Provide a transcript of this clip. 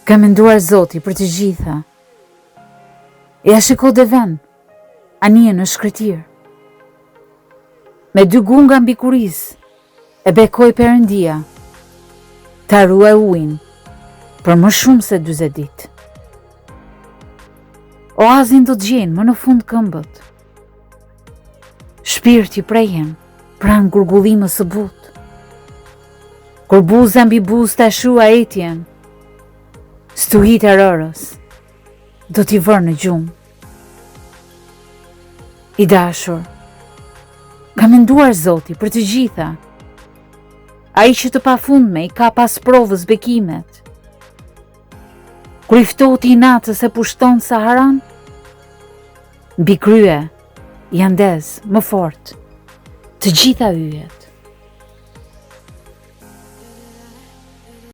Ka menduar Zoti për të gjitha. Ja shiko dhe vend, anije në shkretir. Me dy gunga mbi kuris, e bekoj Perëndia, ta ruaj ujin për më shumë se 40 ditë. Oazin do të gjenë më në fund këmbët. Shpirti prehen pranë gurgullimës së butë. Kur buza mbi buzë ta shua etjen, stuhit e rërës do t'i vërë në gjumë. I dashur, ka menduar Zoti për të gjitha. Ai që të pafundme i ka pas provës bekimet. Kur i ftohti i natës e pushton Saharan, mbi krye janë ndez më fort të gjitha yjet.